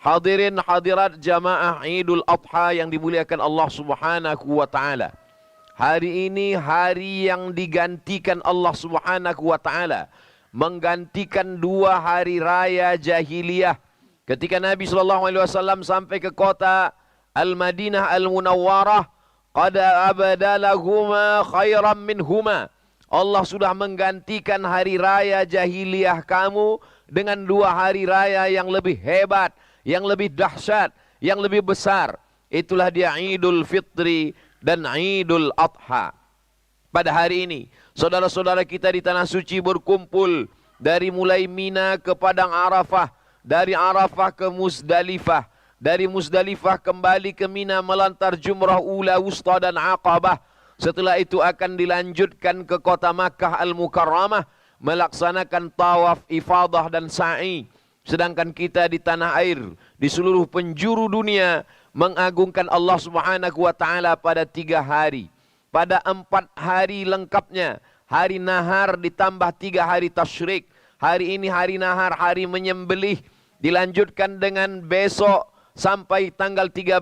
Hadirin hadirat jamaah Idul Adha yang dimuliakan Allah Subhanahu wa taala. Hari ini hari yang digantikan Allah Subhanahu wa taala, menggantikan 2 hari raya jahiliyah. Ketika Nabi SAW sampai ke kota Al-Madinah Al-Munawwarah, qad abadalahuma khairan minhuma. Allah sudah menggantikan hari raya jahiliyah kamu dengan 2 hari raya yang lebih hebat, yang lebih dahsyat, yang lebih besar. Itulah dia Idul Fitri dan Idul Adha. Pada hari ini, saudara-saudara kita di Tanah Suci berkumpul dari mulai Mina ke Padang Arafah, dari Arafah ke Muzdalifah, dari Muzdalifah kembali ke Mina melantar jumrah ula, wusta dan aqabah. Setelah itu akan dilanjutkan ke kota Makkah Al-Mukarramah, melaksanakan tawaf, ifadah dan sa'i. Sedangkan kita di tanah air, di seluruh penjuru dunia, mengagungkan Allah Subhanahu wa taala pada 3 hari. Pada 4 hari lengkapnya, hari nahar ditambah 3 hari tasyrik. Hari ini hari nahar, hari menyembelih, dilanjutkan dengan besok sampai tanggal 13.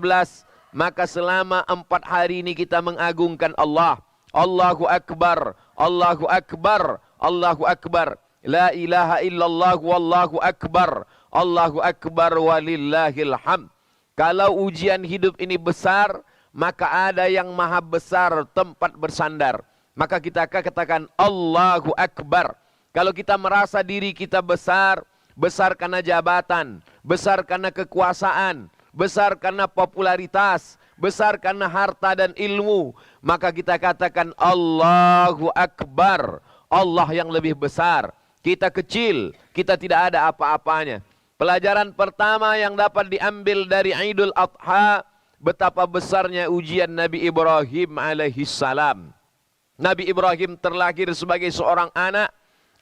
Maka selama 4 hari ini kita mengagungkan Allah. Allahu Akbar, Allahu Akbar, Allahu Akbar. La ilaha illallah wallahu akbar. Allahu akbar walillahil hamd. Kalau ujian hidup ini besar, maka ada yang maha besar tempat bersandar. Maka kita akan katakan Allahu akbar. Kalau kita merasa diri kita besar, besar karena jabatan, besar karena kekuasaan, besar karena popularitas, besar karena harta dan ilmu, maka kita katakan Allahu akbar. Allah yang lebih besar. Kita kecil, kita tidak ada apa-apanya. Pelajaran pertama yang dapat diambil dari Idul Adha, betapa besarnya ujian Nabi Ibrahim alaihissalam. Nabi Ibrahim terlahir sebagai seorang anak,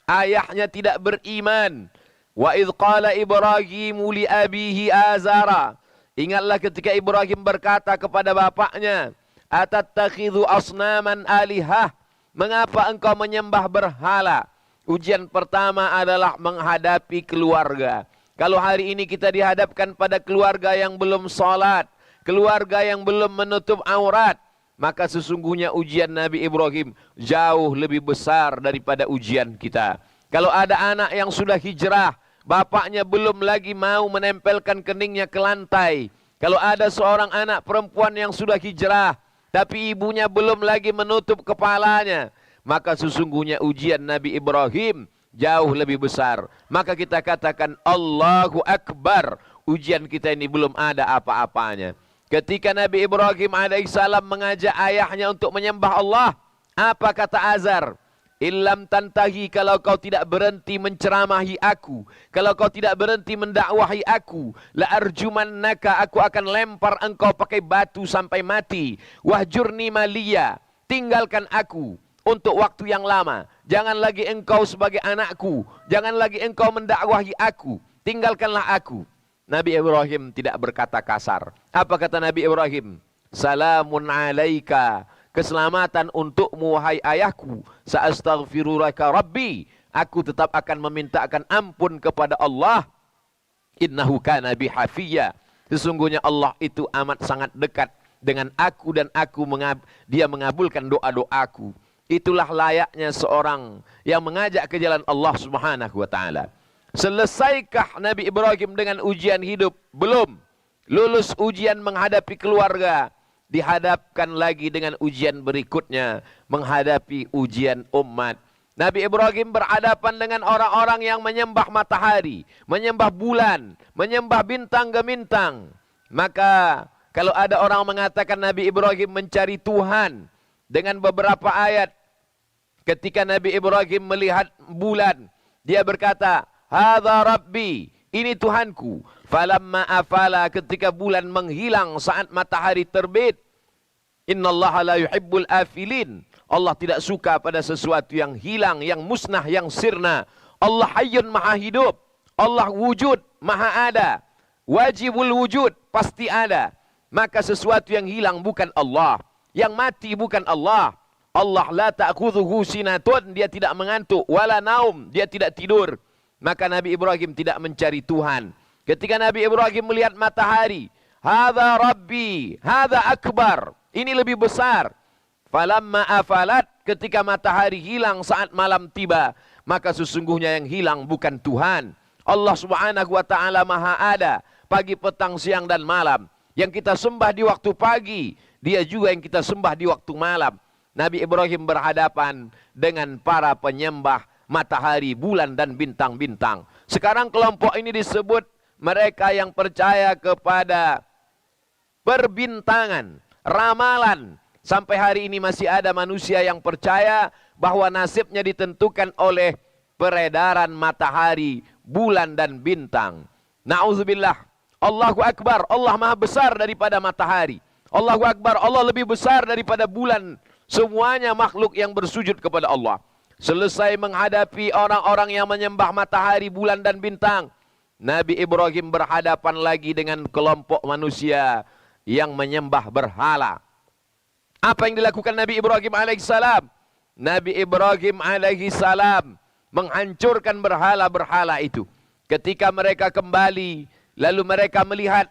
ayahnya tidak beriman. Wa idh qala Ibrahimu li abihi azara. Ingatlah ketika Ibrahim berkata kepada bapaknya, atattakhidhu asnaman alihah. Mengapa engkau menyembah berhala? Ujian pertama adalah menghadapi keluarga. Kalau hari ini kita dihadapkan pada keluarga yang belum sholat, keluarga yang belum menutup aurat, maka sesungguhnya ujian Nabi Ibrahim jauh lebih besar daripada ujian kita. Kalau ada anak yang sudah hijrah, bapaknya belum lagi mau menempelkan keningnya ke lantai. Kalau ada seorang anak perempuan yang sudah hijrah, tapi ibunya belum lagi menutup kepalanya, maka sesungguhnya ujian Nabi Ibrahim jauh lebih besar. Maka kita katakan Allahu Akbar. Ujian kita ini belum ada apa-apanya. Ketika Nabi Ibrahim alaihissalam mengajak ayahnya untuk menyembah Allah, apa kata Azar? Illam tantahi, kalau kau tidak berhenti menceramahi aku, kalau kau tidak berhenti mendakwahi aku, la arjumannaka, aku akan lempar engkau pakai batu sampai mati. Wahjurni maliya, tinggalkan aku untuk waktu yang lama. Jangan lagi engkau sebagai anakku, jangan lagi engkau mendakwahi aku, tinggalkanlah aku. Nabi Ibrahim tidak berkata kasar. Apa kata Nabi Ibrahim? Salamun alaika, keselamatan untukmu wahai ayahku. Sa'astaghfirulaka rabbi, aku tetap akan memintakan ampun kepada Allah. Innahu kana bi hafiyya, sesungguhnya Allah itu amat sangat dekat dengan aku dan dia mengabulkan doa-doaku. Itulah layaknya seorang yang mengajak ke jalan Allah Subhanahu wa taala. Selesaikah Nabi Ibrahim dengan ujian hidup? Belum. Lulus ujian menghadapi keluarga, dihadapkan lagi dengan ujian berikutnya, menghadapi ujian umat. Nabi Ibrahim berhadapan dengan orang-orang yang menyembah matahari, menyembah bulan, menyembah bintang gemintang. Maka kalau ada orang mengatakan Nabi Ibrahim mencari Tuhan, dengan beberapa ayat, ketika Nabi Ibrahim melihat bulan, dia berkata, hadza rabbi, ini Tuhanku. Falamma afala, ketika bulan menghilang saat matahari terbit, innallaha la yuhibbul afilin, Allah tidak suka pada sesuatu yang hilang, yang musnah, yang sirna. Allah hayyun maha hidup, Allah wujud, maha ada, wajibul wujud, pasti ada. Maka sesuatu yang hilang bukan Allah, yang mati bukan Allah. Allah la ta'khudhuhu sinatun, dia tidak mengantuk, wala naum, dia tidak tidur. Maka Nabi Ibrahim tidak mencari Tuhan. Ketika Nabi Ibrahim melihat matahari, hadza rabbi, hadza akbar, ini lebih besar. Falamma afalat, ketika matahari hilang saat malam tiba, maka sesungguhnya yang hilang bukan Tuhan. Allah Subhanahu wa taala Maha ada, pagi, petang, siang dan malam. Yang kita sembah di waktu pagi, dia juga yang kita sembah di waktu malam. Nabi Ibrahim berhadapan dengan para penyembah matahari, bulan dan bintang-bintang. Sekarang kelompok ini disebut mereka yang percaya kepada perbintangan, ramalan. Sampai hari ini masih ada manusia yang percaya bahwa nasibnya ditentukan oleh peredaran matahari, bulan dan bintang. Na'udzubillah. Allahu Akbar. Allah Maha besar daripada matahari. Allahu Akbar. Allah lebih besar daripada bulan. Semuanya makhluk yang bersujud kepada Allah. Selesai menghadapi orang-orang yang menyembah matahari, bulan dan bintang, Nabi Ibrahim berhadapan lagi dengan kelompok manusia yang menyembah berhala. Apa yang dilakukan Nabi Ibrahim alaihissalam? Nabi Ibrahim alaihissalam menghancurkan berhala-berhala itu. Ketika mereka kembali, lalu mereka melihat,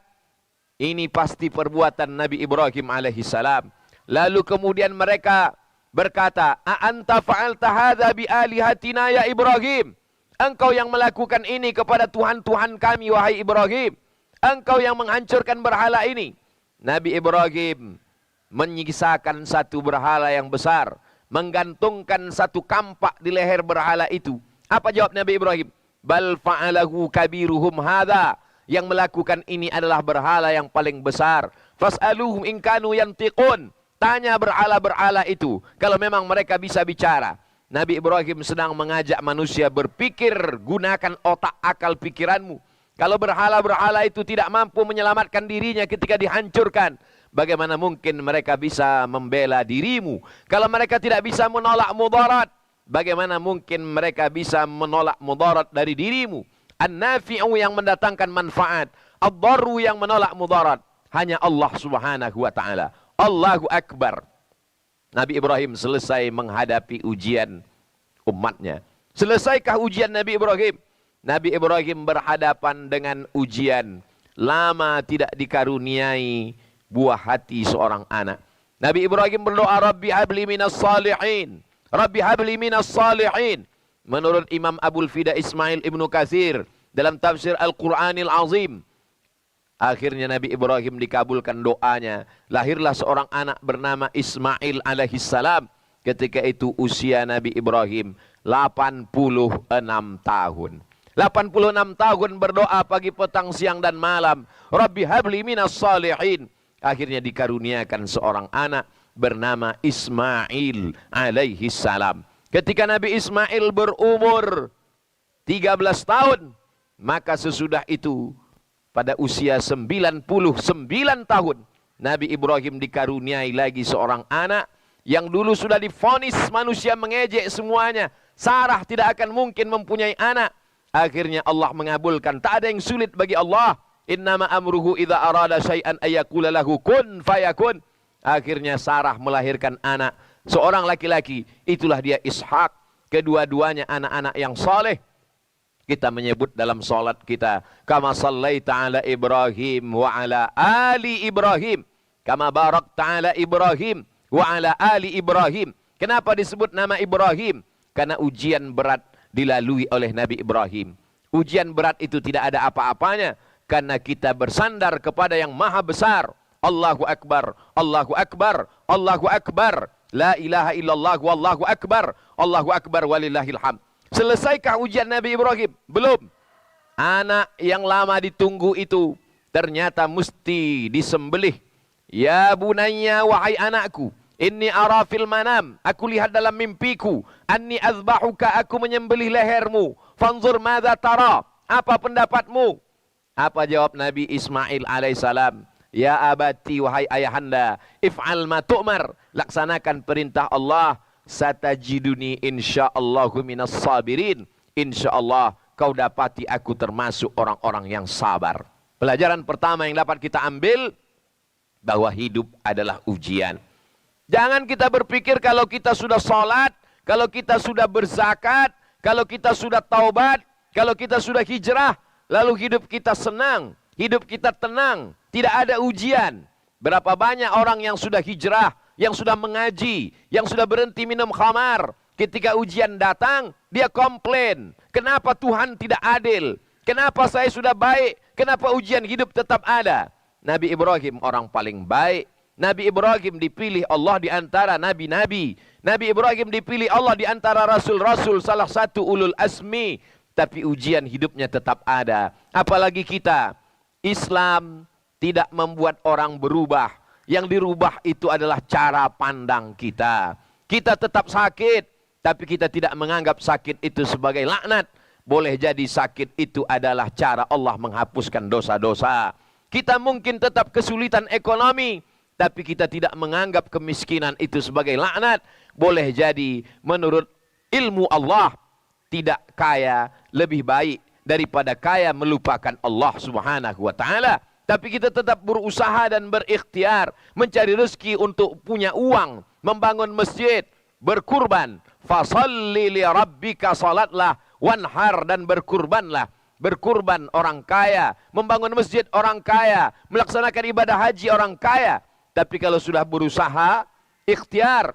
ini pasti perbuatan Nabi Ibrahim alaihissalam. Lalu kemudian mereka berkata, "A'anta fa'alta hadza bi alihatina ya Ibrahim?" Engkau yang melakukan ini kepada Tuhan-Tuhan kami, wahai Ibrahim. Engkau yang menghancurkan berhala ini. Nabi Ibrahim menyisakan satu berhala yang besar, menggantungkan satu kampak di leher berhala itu. Apa jawab Nabi Ibrahim? Bal fa'alahu kabiruhum hadza. Yang melakukan ini adalah berhala yang paling besar. Fas'aluhum in kanu yantiqun. Tanya berhala-berhala itu kalau memang mereka bisa bicara. Nabi Ibrahim sedang mengajak manusia berpikir, gunakan otak akal pikiranmu. Kalau berhala-berhala itu tidak mampu menyelamatkan dirinya ketika dihancurkan, bagaimana mungkin mereka bisa membela dirimu? Kalau mereka tidak bisa menolak mudarat, bagaimana mungkin mereka bisa menolak mudarat dari dirimu? An-nafi'u yang mendatangkan manfaat, ad-darru yang menolak mudarat, hanya Allah Subhanahu wa taala. Allahu Akbar. Nabi Ibrahim selesai menghadapi ujian umatnya. Selesaikah ujian Nabi Ibrahim? Nabi Ibrahim berhadapan dengan ujian. Lama tidak dikaruniai buah hati seorang anak. Nabi Ibrahim berdoa, Rabbi habli minas salihin. Rabbi habli minas salihin. Menurut Imam Abul Fida Ismail Ibnu Katsir dalam tafsir Al-Quranil Azim, akhirnya Nabi Ibrahim dikabulkan doanya. Lahirlah seorang anak bernama Ismail alaihissalam. Ketika itu usia Nabi Ibrahim 86 tahun. 86 tahun berdoa pagi, petang, siang dan malam. Rabbi habli minas salihin. Akhirnya dikaruniakan seorang anak bernama Ismail alaihissalam. Ketika Nabi Ismail berumur 13 tahun, maka sesudah itu pada usia 99 tahun, Nabi Ibrahim dikaruniai lagi seorang anak yang dulu sudah divonis manusia mengejek semuanya. Sarah tidak akan mungkin mempunyai anak. Akhirnya Allah mengabulkan. Tak ada yang sulit bagi Allah. Innama amruhu idza arada syai'an ayyaqula lahu kun fayakun. Akhirnya Sarah melahirkan anak, seorang laki-laki. Itulah dia Ishak. Kedua-duanya anak-anak yang saleh. Kita menyebut dalam salat kita, kama sallaita ala Ibrahim wa ala ali Ibrahim, kama barakta ala Ibrahim wa ala ali Ibrahim. Kenapa disebut nama Ibrahim? Karena ujian berat dilalui oleh Nabi Ibrahim. Ujian berat itu tidak ada apa-apanya, karena kita bersandar kepada yang maha besar. Allahu Akbar, Allahu Akbar, Allahu Akbar. La ilaha illallah wallahu akbar. Allahu Akbar walillahil hamd. Selesaikah ujian Nabi Ibrahim? Belum. Anak yang lama ditunggu itu ternyata mesti disembelih. Ya bunayya, wahai anakku, inni ara fil manam, aku lihat dalam mimpiku, anni azbahuka, aku menyembelih lehermu. Fanzur madza tara, apa pendapatmu? Apa jawab Nabi Ismail alaihissalam? Ya abati, wahai ayahanda, if'al ma tu'mar, laksanakan perintah Allah. Satajiduni insyaallahu minas sabirin. Insyaallah kau dapati aku termasuk orang-orang yang sabar. Pelajaran pertama yang dapat kita ambil, bahwa hidup adalah ujian. Jangan kita berpikir kalau kita sudah sholat, kalau kita sudah berzakat, kalau kita sudah taubat, kalau kita sudah hijrah, lalu hidup kita senang, hidup kita tenang, tidak ada ujian. Berapa banyak orang yang sudah hijrah, yang sudah mengaji, yang sudah berhenti minum khamar. Ketika ujian datang, dia komplain. Kenapa Tuhan tidak adil? Kenapa saya sudah baik? Kenapa ujian hidup tetap ada? Nabi Ibrahim orang paling baik. Nabi Ibrahim dipilih Allah di antara nabi-nabi. Nabi Ibrahim dipilih Allah di antara rasul-rasul, salah satu ulul asmi. Tapi ujian hidupnya tetap ada. Apalagi kita, Islam tidak membuat orang berubah. Yang dirubah itu adalah cara pandang kita. Kita tetap sakit, tapi kita tidak menganggap sakit itu sebagai laknat. Boleh jadi sakit itu adalah cara Allah menghapuskan dosa-dosa. Kita mungkin tetap kesulitan ekonomi, tapi kita tidak menganggap kemiskinan itu sebagai laknat. Boleh jadi menurut ilmu Allah, tidak kaya lebih baik daripada kaya melupakan Allah subhanahu wa ta'ala. Tapi kita tetap berusaha dan berikhtiar mencari rezeki untuk punya uang, membangun masjid, berkurban. Fasalli li rabbika, salatlah, wanhar, dan berkurbanlah. Berkurban orang kaya, membangun masjid orang kaya, melaksanakan ibadah haji orang kaya. Tapi kalau sudah berusaha, ikhtiar,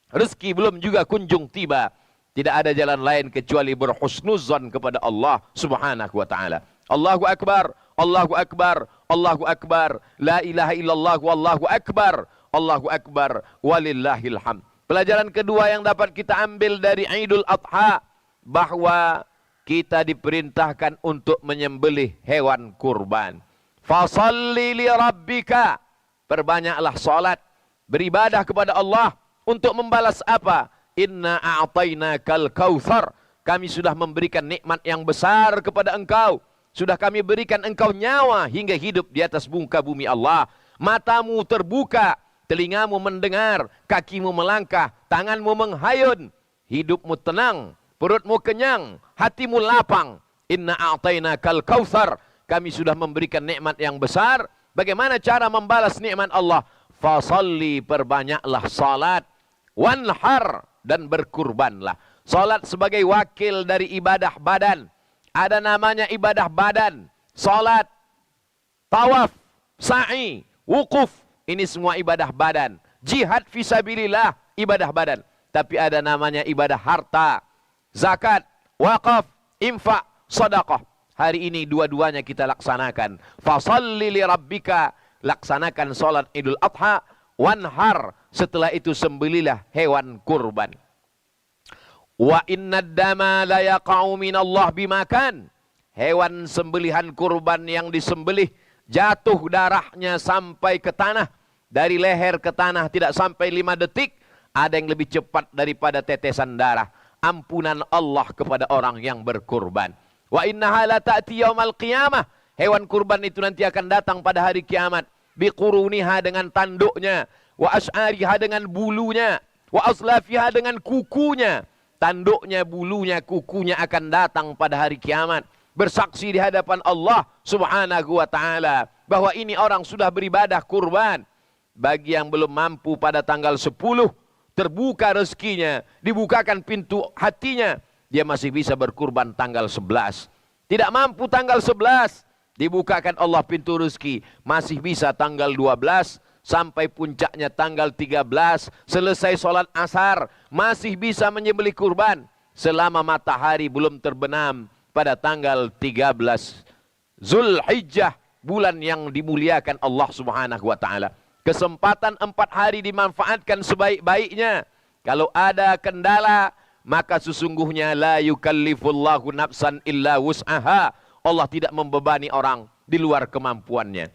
rezeki belum juga kunjung tiba. Tidak ada jalan lain kecuali berhusnuzan kepada Allah subhanahu wa ta'ala. Allahu Akbar, Allahu Akbar, Allahu Akbar, la ilaha illallah, wallahu Akbar, Allahu Akbar, walillahil hamd. Pelajaran kedua yang dapat kita ambil dari Idul Adha, bahwa kita diperintahkan untuk menyembelih hewan kurban. Fasalli li rabbika, perbanyaklah salat, beribadah kepada Allah untuk membalas apa? Inna a'tainakal kautsar, kami sudah memberikan nikmat yang besar kepada engkau. Sudah kami berikan engkau nyawa hingga hidup di atas muka bumi Allah. Matamu terbuka, telingamu mendengar, kakimu melangkah, tanganmu menghayun, hidupmu tenang, perutmu kenyang, hatimu lapang. Inna a'tainakal kautsar, kami sudah memberikan nikmat yang besar. Bagaimana cara membalas nikmat Allah? Fasalli, perbanyaklah salat, wanhar, dan berkurbanlah. Salat sebagai wakil dari ibadah badan. Ada namanya ibadah badan, salat, tawaf, sa'i, wukuf. Ini semua ibadah badan. Jihad fisabilillah, ibadah badan. Tapi ada namanya ibadah harta, zakat, wakaf, infak, sedekah. Hari ini dua-duanya kita laksanakan. Fasalli li rabbika, laksanakan salat Idul Adha, wanhar, setelah itu sembelilah hewan kurban. Wa innad dama la yaqa'u minallah bimakan, hewan sembelihan kurban yang disembelih jatuh darahnya sampai ke tanah, dari leher ke tanah tidak sampai 5 detik. Ada yang lebih cepat daripada tetesan darah. Ampunan Allah kepada orang yang berkurban. Wa innaha la ta'ti yaumal qiyamah, hewan kurban itu nanti akan datang pada hari kiamat. Biquruniha, dengan tanduknya, wa as'ariha, dengan bulunya, wa aslafiha, dengan kukunya. Tanduknya, bulunya, kukunya akan datang pada hari kiamat, bersaksi di hadapan Allah subhanahu wa ta'ala bahwa ini orang sudah beribadah kurban. Bagi yang belum mampu pada tanggal 10, terbuka rezekinya, dibukakan pintu hatinya, dia masih bisa berkurban tanggal 11. Tidak mampu tanggal 11, dibukakan Allah pintu rezeki, masih bisa tanggal 12, sampai puncaknya tanggal 13, selesai sholat asar, masih bisa menyembelih kurban, selama matahari belum terbenam pada tanggal 13 Zulhijjah, bulan yang dimuliakan Allah subhanahu wa ta'ala. Kesempatan 4 hari dimanfaatkan sebaik-baiknya. Kalau ada kendala, maka sesungguhnya la yukallifullahu nafsan illa wus'aha, Allah tidak membebani orang di luar kemampuannya.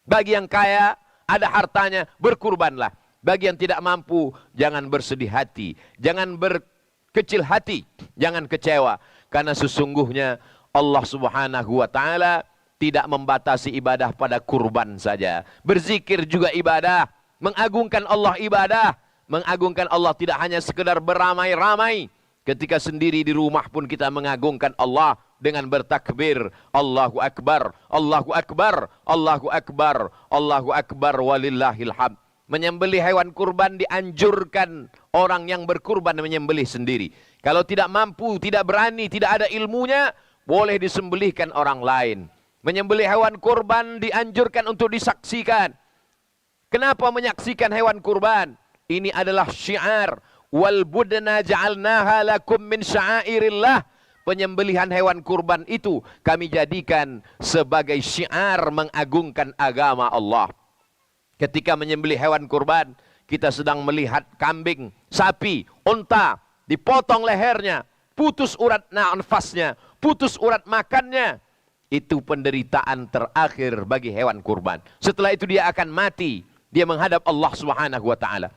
Bagi yang kaya, ada hartanya, berkurbanlah. Bagi yang tidak mampu, jangan bersedih hati, jangan berkecil hati, jangan kecewa. Karena sesungguhnya Allah subhanahu wa ta'ala tidak membatasi ibadah pada kurban saja. Berzikir juga ibadah, mengagungkan Allah ibadah. Mengagungkan Allah tidak hanya sekedar beramai-ramai. Ketika sendiri di rumah pun kita mengagungkan Allah dengan bertakbir, Allahu Akbar, Allahu Akbar, Allahu Akbar, Allahu Akbar, walillahil hamd. Menyembelih hewan kurban dianjurkan orang yang berkurban menyembelih sendiri. Kalau tidak mampu, tidak berani, tidak ada ilmunya, boleh disembelihkan orang lain. Menyembelih hewan kurban dianjurkan untuk disaksikan. Kenapa menyaksikan hewan kurban? Ini adalah syiar. Wal budna ja'alnaha lakum min sya'airillah. Penyembelihan hewan kurban itu kami jadikan sebagai syiar mengagungkan agama Allah. Ketika menyembelih hewan kurban, kita sedang melihat kambing, sapi, unta, dipotong lehernya, putus urat nafasnya, putus urat makannya. Itu penderitaan terakhir bagi hewan kurban. Setelah itu dia akan mati. Dia menghadap Allah Subhanahu wa taala.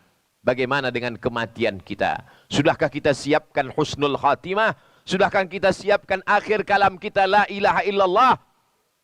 Bagaimana dengan kematian kita? Sudahkah kita siapkan husnul khatimah? Sudahkah kita siapkan akhir kalam kita la ilaha illallah?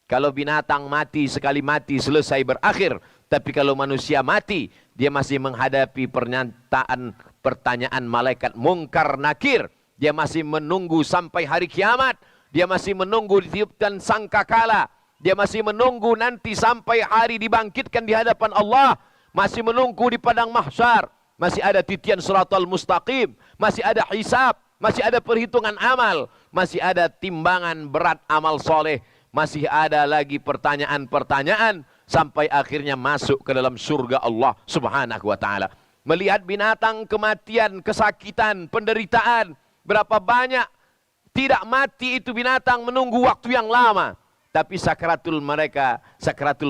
Kalau binatang mati, sekali mati selesai berakhir. Tapi kalau manusia mati, dia masih menghadapi pertanyaan malaikat mungkar nakir. Dia masih menunggu sampai hari kiamat. Dia masih menunggu ditiupkan sangkakala. Dia masih menunggu nanti sampai hari dibangkitkan di hadapan Allah. Masih menunggu di padang mahsyar. Masih ada titian siratal mustaqim. Masih ada hisab. Masih ada perhitungan amal. Masih ada timbangan berat amal soleh. Masih ada lagi pertanyaan-pertanyaan. Sampai akhirnya masuk ke dalam surga Allah Subhanahu wa ta'ala. Melihat binatang, kematian, kesakitan, penderitaan. Berapa banyak tidak mati itu binatang menunggu waktu yang lama. Tapi sakratul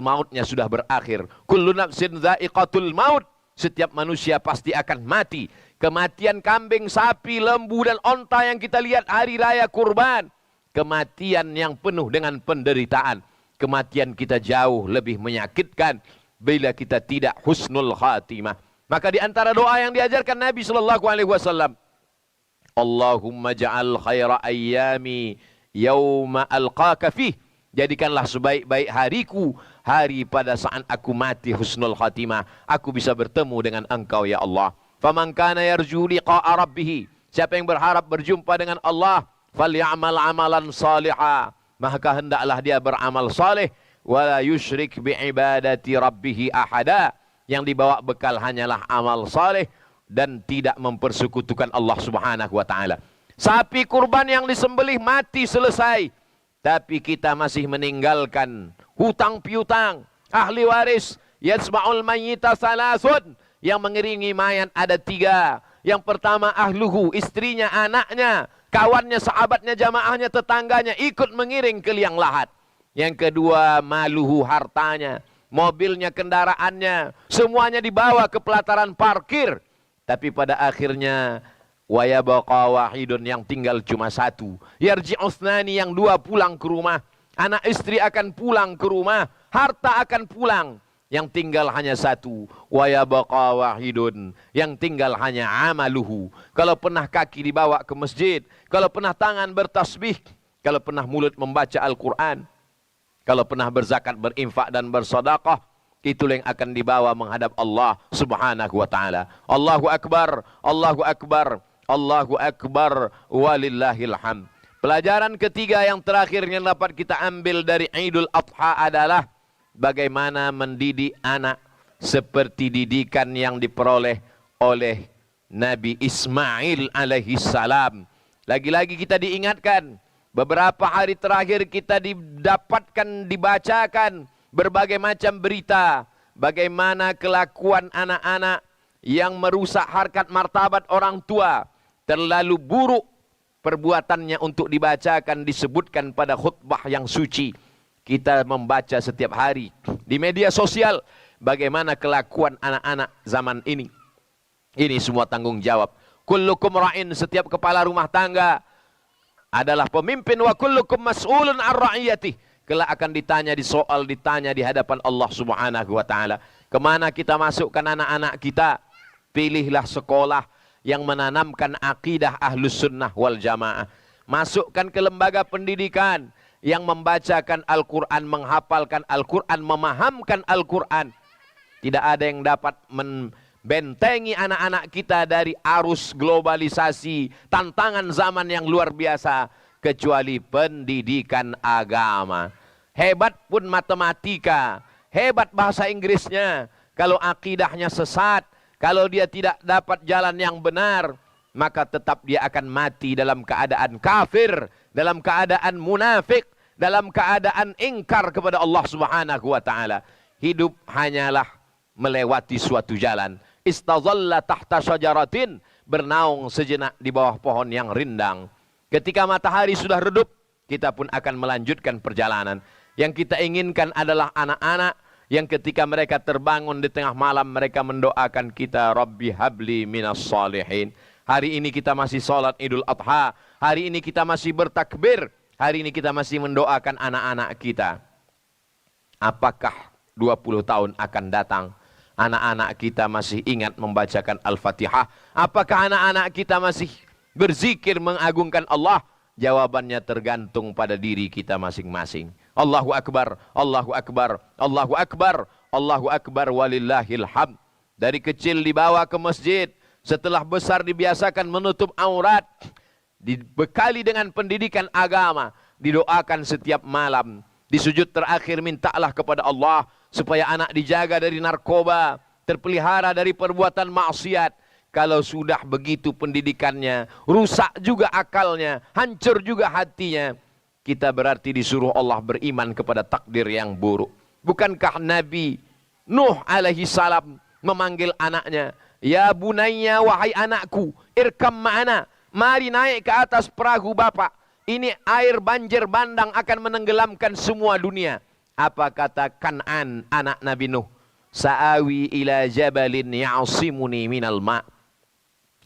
mautnya sudah berakhir. Kullu nafsin dha'iqatul maut. Setiap manusia pasti akan mati. Kematian kambing, sapi, lembu, dan onta yang kita lihat hari raya kurban. Kematian yang penuh dengan penderitaan. Kematian kita jauh lebih menyakitkan bila kita tidak husnul khatimah. Maka di antara doa yang diajarkan Nabi sallallahu alaihi wasallam, Allahumma ja'al khaira ayyami yauma alqaka fih. Jadikanlah sebaik-baik hariku, hari pada saat aku mati husnul khatimah. Aku bisa bertemu dengan Engkau ya Allah. Faman kana yarju liqa'a rabbih. Siapa yang berharap berjumpa dengan Allah, falyamal amalan salihah. Maka hendaklah dia beramal saleh, wala yusyrik biibadati rabbih ahada. Yang dibawa bekal hanyalah amal saleh dan tidak mempersekutukan Allah Subhanahu wa taala. Sapi kurban yang disembelih mati selesai. Tapi kita masih meninggalkan hutang piutang. Ahli waris yasma'ul mayyita salasun. Yang mengiringi mayat ada 3. Yang pertama ahluhu, istrinya, anaknya, kawannya, sahabatnya, jamaahnya, tetangganya ikut mengiring ke liang lahat. Yang kedua maluhu, hartanya, mobilnya, kendaraannya, semuanya dibawa ke pelataran parkir. Tapi pada akhirnya wa yabqa wahidun, yang tinggal cuma 1. Yarji'usnani, yang 2 pulang ke rumah. Anak istri akan pulang ke rumah, harta akan pulang. Yang tinggal hanya 1. Wa yabqa wahidun, yang tinggal hanya amaluhu. Kalau pernah kaki dibawa ke masjid, kalau pernah tangan bertasbih, kalau pernah mulut membaca Al-Quran, kalau pernah berzakat, berinfak dan bersedekah, itulah yang akan dibawa menghadap Allah Subhanahu wa taala. Allahu akbar, Allahu akbar, Allahu akbar, walillahil hamd. Pelajaran ketiga yang terakhir yang dapat kita ambil dari Idul Adha adalah bagaimana mendidik anak seperti didikan yang diperoleh oleh Nabi Ismail alaihi salam. Lagi-lagi kita diingatkan, beberapa hari terakhir kita didapatkan, dibacakan berbagai macam berita. Bagaimana kelakuan anak-anak yang merusak harkat martabat orang tua. Terlalu buruk perbuatannya untuk dibacakan, disebutkan pada khutbah yang suci. Kita membaca setiap hari di media sosial bagaimana kelakuan anak-anak zaman ini. Ini semua tanggung jawab. Kullukum ra'in, setiap kepala rumah tangga adalah pemimpin, wa kullukum mas'ulun an ra'iyatih. Kelak akan ditanya di hadapan Allah Subhanahu wa taala. Kemana kita masukkan anak-anak kita? Pilihlah sekolah yang menanamkan akidah ahlus sunnah wal jamaah. Masukkan ke lembaga pendidikan yang membacakan Al-Quran, menghafalkan Al-Quran, memahamkan Al-Quran. Tidak ada yang dapat membentengi anak-anak kita dari arus globalisasi, tantangan zaman yang luar biasa, kecuali pendidikan agama. Hebat pun matematika, hebat bahasa Inggrisnya, kalau akidahnya sesat, kalau dia tidak dapat jalan yang benar, maka tetap dia akan mati dalam keadaan kafir. dalam keadaan munafik, dalam keadaan ingkar kepada Allah Subhanahu wa taala. Hidup hanyalah melewati suatu jalan. Istazalla tahta syajaratin, bernaung sejenak di bawah pohon yang rindang. Ketika matahari sudah redup, kita pun akan melanjutkan perjalanan. Yang kita inginkan adalah anak-anak yang ketika mereka terbangun di tengah malam, mereka mendoakan kita, Rabbi habli minas salihin. Hari ini kita masih sholat Idul Adha. Hari ini kita masih bertakbir. Hari ini kita masih mendoakan anak-anak kita. Apakah 20 tahun akan datang, anak-anak kita masih ingat membacakan Al-Fatihah? Apakah anak-anak kita masih berzikir mengagungkan Allah? Jawabannya tergantung pada diri kita masing-masing. Allahu Akbar, Allahu Akbar, Allahu Akbar, Allahu Akbar walillahil hamd. Dari kecil dibawa ke masjid, setelah besar dibiasakan menutup aurat, dibekali dengan pendidikan agama, didoakan setiap malam. Di sujud terakhir mintalah kepada Allah supaya anak dijaga dari narkoba, terpelihara dari perbuatan maksiat. Kalau sudah begitu pendidikannya, rusak juga akalnya, hancur juga hatinya, kita berarti disuruh Allah beriman kepada takdir yang buruk. Bukankah Nabi Nuh alaihi salam memanggil anaknya, ya bunayya, wahai anakku, irkam ma'ana, mari naik ke atas perahu bapak. Ini air banjir bandang akan menenggelamkan semua dunia. Apa kata Kan'an, anak Nabi Nuh? Sa'awi ila jabalin ya'asimuni minal ma'.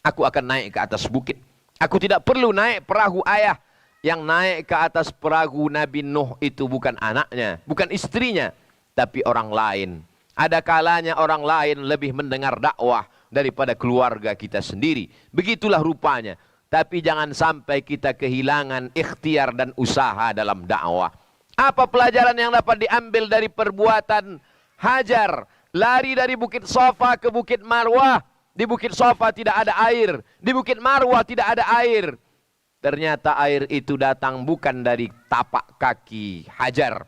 Aku akan naik ke atas bukit. Aku tidak perlu naik perahu ayah. Yang naik ke atas perahu Nabi Nuh itu bukan anaknya, bukan istrinya, tapi orang lain. Ada kalanya orang lain lebih mendengar dakwah daripada keluarga kita sendiri. Begitulah rupanya. Tapi jangan sampai kita kehilangan ikhtiar dan usaha dalam dakwah. Apa pelajaran yang dapat diambil dari perbuatan Hajar? Lari dari Bukit Safa ke Bukit Marwah. Di Bukit Safa tidak ada air. Di Bukit Marwah tidak ada air. Ternyata air itu datang bukan dari tapak kaki Hajar.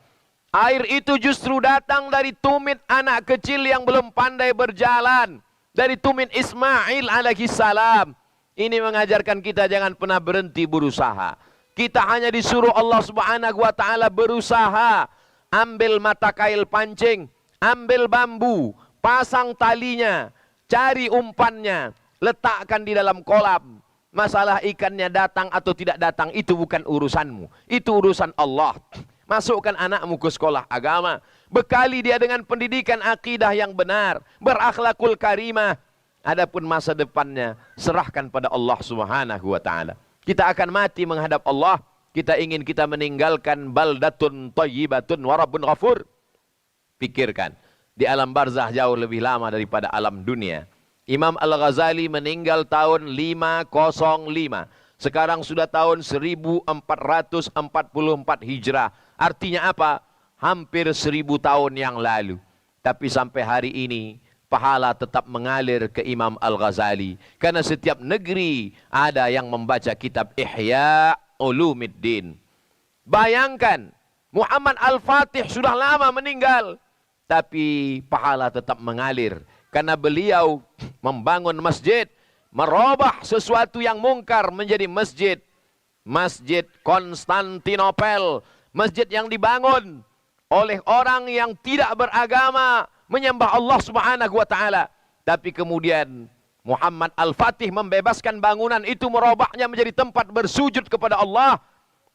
Air itu justru datang dari tumit anak kecil yang belum pandai berjalan. Dari tumit Ismail alaihi salam. Ini mengajarkan kita jangan pernah berhenti berusaha. Kita hanya disuruh Allah Subhanahu wa taala berusaha. Ambil mata kail pancing, ambil bambu, pasang talinya, cari umpannya, letakkan di dalam kolam. Masalah ikannya datang atau tidak datang itu bukan urusanmu. Itu urusan Allah. Masukkan anakmu ke sekolah agama. Bekali dia dengan pendidikan akidah yang benar. Berakhlakul karimah. Adapun masa depannya serahkan pada Allah Subhanahu wa taala. Kita akan mati menghadap Allah. Kita ingin kita meninggalkan baldatun thayyibatun wa rabbun ghafur. Pikirkan, di alam barzah jauh lebih lama daripada alam dunia. Imam Al-Ghazali meninggal tahun 505. Sekarang sudah tahun 1444 Hijrah. Artinya apa? Hampir 1000 tahun yang lalu. Tapi sampai hari ini pahala tetap mengalir ke Imam Al-Ghazali. Karena setiap negeri ada yang membaca kitab Ihya Ulumiddin. Bayangkan, Muhammad Al-Fatih sudah lama meninggal. Tapi pahala tetap mengalir. Karena beliau membangun masjid. Merubah sesuatu yang mungkar menjadi masjid. Masjid Konstantinopel. Masjid yang dibangun oleh orang yang tidak beragama. Menyembah Allah Subhanahu wa taala. Tapi kemudian Muhammad Al-Fatih membebaskan bangunan itu, merubahnya menjadi tempat bersujud kepada Allah.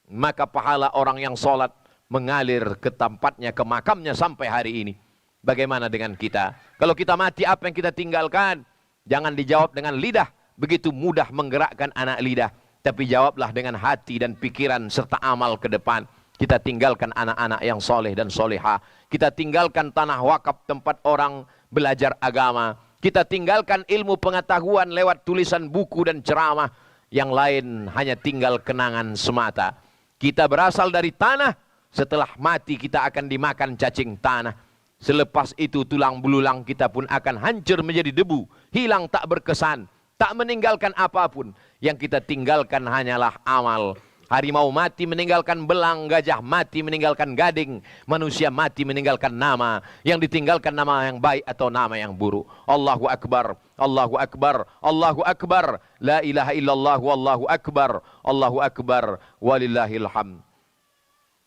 Maka pahala orang yang sholat mengalir ke tempatnya, ke makamnya sampai hari ini. Bagaimana dengan kita? Kalau kita mati, apa yang kita tinggalkan? Jangan dijawab dengan lidah. Begitu mudah menggerakkan anak lidah. Tapi jawablah dengan hati dan pikiran serta amal ke depan. Kita tinggalkan anak-anak yang soleh dan solehah. Kita tinggalkan tanah wakaf tempat orang belajar agama. Kita tinggalkan ilmu pengetahuan lewat tulisan buku dan ceramah. Yang lain hanya tinggal kenangan semata. Kita berasal dari tanah. Setelah mati kita akan dimakan cacing tanah. Selepas itu tulang belulang kita pun akan hancur menjadi debu. Hilang tak berkesan. Tak meninggalkan apapun. Yang kita tinggalkan hanyalah amal. Harimau mati meninggalkan belang, gajah mati meninggalkan gading, manusia mati meninggalkan nama. Yang ditinggalkan nama yang baik atau nama yang buruk. Allahu Akbar, Allahu Akbar, Allahu Akbar. La ilaha illallah wallahu akbar. Allahu Akbar walillahil hamd.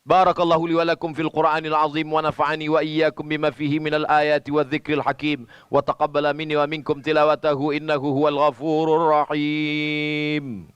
Barakallahu li wa lakum fil Qur'anil azim wa nafa'ani wa iyyakum bima fihi minal ayati wa dzikril hakim wa taqabbala minni wa minkum tilawatahu innahu huwal ghafurur rahim.